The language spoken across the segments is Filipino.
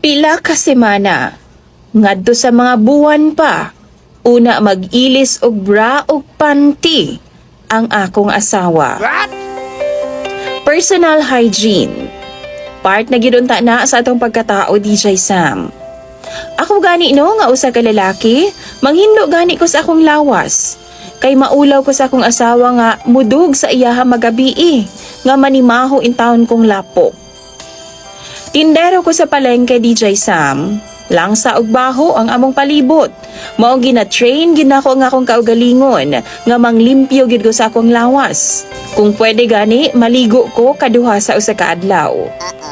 Pila ka semana, ngadto sa mga buwan pa, una mag-ilis og bra og panty ang akong asawa. Personal hygiene. Part na gidunta na sa atong pagkatao, DJ Sam. Ako gani no nga usa ka lalaki, manghindo gani ko sa akong lawas. Kay maulaw ko sa akong asawa nga mudug sa iyaha magabii, nga manimaho in taon kong lapo. Tindero ko sa palengke, DJ Sam. Langsa og baho ang among palibot. Mao gina-train ginako nga akong kaugalingon nga manglimpyo gid ko sa akong lawas. Kung pwede gani, maligo ko kaduha sa usa ka adlaw.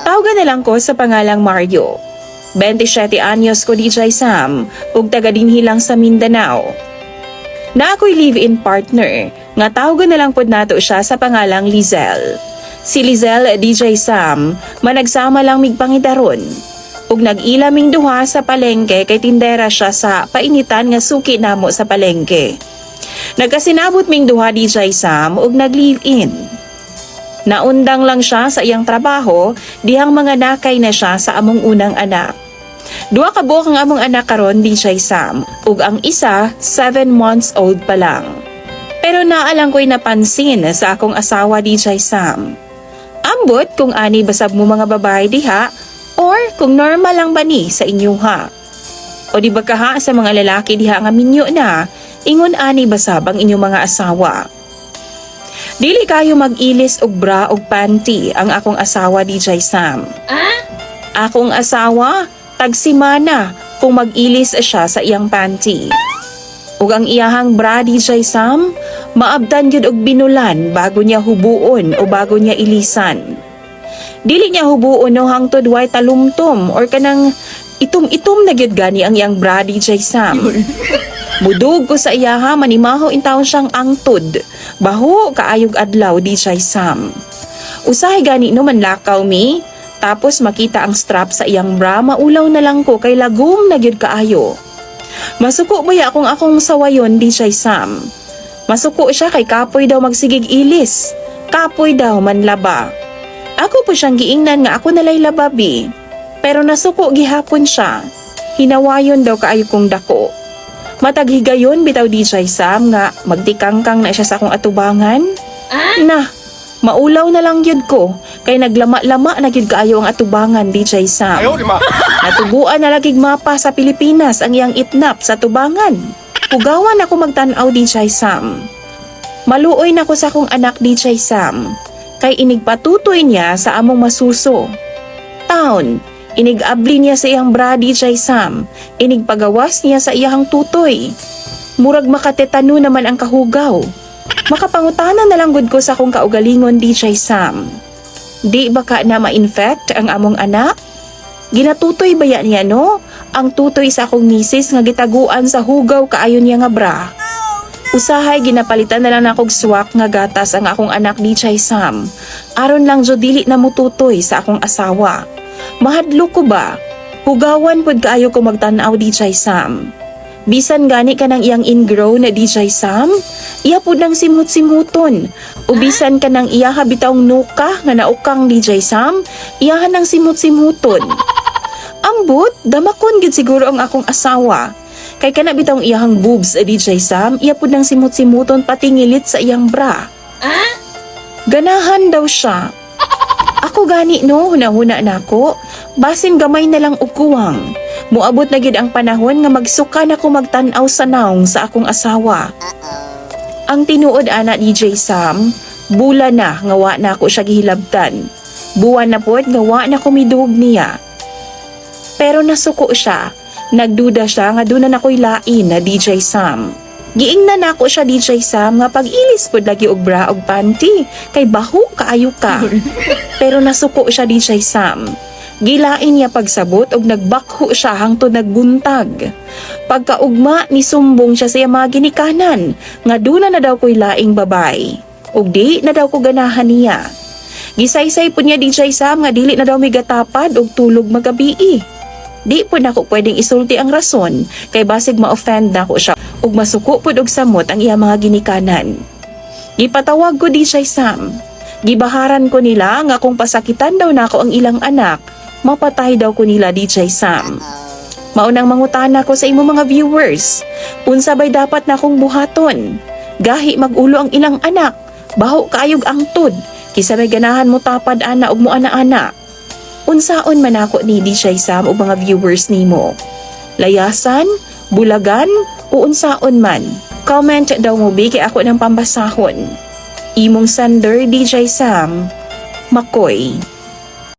Tawagan na lang ko sa pangalang Mario. 27 anyos ko, DJ Sam, ug taga dinhi lang sa Mindanao. Na ako'y live-in partner, nga tawagan na lang pod nato siya sa pangalang Lizelle. Si Lizelle, DJ Sam, managsama lang migpangidaron. Ug nag-ila ming duha sa palengke kay tindera siya sa painitan nga suki namo sa palengke. Nagkasinabot ming duha, DJ Sam, ug nag-live-in. Naundang lang siya sa iyang trabaho, dihang mga nakay na siya sa among unang anak. Duha ka buok ang among anak karon, DJ Sam, ug ang isa 7 months old pa lang. Pero naalang ko'y napansin sa akong asawa, DJ Sam. Ambot kung ani basab mo mga babae diha, or kung normal lang ba ni sa inyo ha. O di ba kaha sa mga lalaki diha nga minyo na, ingon ani basab ang inyong mga asawa. Dili kayo mag-ilis og bra og panty ang akong asawa, DJ Sam. Akong asawa, tagsimana kung mag-ilis siya sa iyang panty. Ug ang iyahang bra, DJ Sam, maabdan yun og binulan bago niya hubuon o bago niya ilisan. Dili niya hubuon no hangtod way talumtom or kanang itom-itom na gyud gani ang iyang bra, DJ Sam. Mudug ko sa iyaha, manimaho in taon siyang angtod. Baho kaayog adlaw, DJ Sam. Usahay gani no manlakaw mi, tapos makita ang strap sa iyang bra, maulaw na lang ko kay lagom na gyud kaayo. Masuko ba ya akong sawayon, DJ Sam? Masuko siya kay kapoy daw magsigig ilis. Kapoy daw manlaba. Ako po siyang giingnan nga ako nalay lababi. Pero nasuko gihapon siya. Hinawayon daw kaayo kong dako. Mataghigayon bitaw, DJ Sam, nga magtikangkang na siya sa akong atubangan. Na, maulaw na lang yun ko, kay naglama-lama na yun kaayo ang atubangan, DJ Sam. Natubuan na lagig mapa sa Pilipinas ang iyang itnap sa tubangan. Hugawan ako magtanaw, DJ Sam. Maluoy na ko sa akong anak, DJ Sam, kay inigpatutoy niya sa among masuso. Taon, inigabli niya sa iyang bra, DJ Sam. Inigpagawas niya sa iyang tutoy. Murag makatetano naman ang kahugaw. Makapangutana na lang gud ko sa akong kaugalingon, DJ Sam. Di baka na ma-infect ang among anak? Ginatutoy ba yan niya, no? Ang tutoy sa akong misis nga gitaguan sa hugaw kaayon niya nga bra. Usahay ginapalitan na lang na akong swak nga gatas ang akong anak, DJ Sam. Aron lang jo dili na mo tutoy sa akong asawa. Mahadlo ko ba? Hugawan pod kaayo ko magtanaw, DJ Sam. Bisan gani ka ng iyang ingrown na DJ Sam, iya pod nang simhut-simhuton. O bisan ka ng iya habitawng nuka nga naukang, DJ Sam, iyahan ng simhut-simhuton. Ambot, damakon gid siguro ang akong asawa. Kay kana bitawng iyahang boobs, DJ Sam, iya pod nang simhut-simhuton pati ngilit sa iyang bra. Ganahan daw siya. Ako gani no, hunahuna na ako. Basin gamay na lang og kuwang. Muabot na gid ang panahon nga magsuka na ko magtan-aw sa naong sa akong asawa. Ang tinuod ana, DJ Sam, bula na nga wa na ako siya gihilabtan. Buwan na pod nga wa na ko midug niya. Pero nasuko siya. Nagduda siya nga doon na ako'y lain na, DJ Sam. Giingnan na ako siya, DJ Sam, nga pag-ilis pod lagi og bra og panty, kay baho kaayo ka. Pero nasuko siya, DJ Sam. Gilain niya pagsabot og nagbakho siya hangtod nagbuntag. Pagkaugma ni sumbong siya sa mga ginikanan, nga doon na daw ko'y laing babay. Og di na daw ko ganahan niya. Gisaysay po niya, DJ Sam, nga dili na daw may gatapad og tulog magabii. Di po na ako pwedeng isulti ang rason, kay basig ma-offend na ako siya ug masuko po og samot ang iya mga ginikanan. Gipatawag ko, DJ Sam. Gibaharan ko nila nga kung pasakitan daw nako ang ilang anak, mapatay daw ko nila DJ Sam. Maunang mangutana ko sa imo mga viewers, unsa bay dapat na akong buhaton? Gahi magulo ang ilang anak, baho kaayog angtod, kisa may ganahan mo tapad ana ug mo ana-ana. Unsaon man ako ni DJ Sam ug mga viewers nimo? Layasan, bulagan, o unsaon man? Comment daw mo bi kay ako ng pambasahon. Imong Sander DJ Sam, Makoy.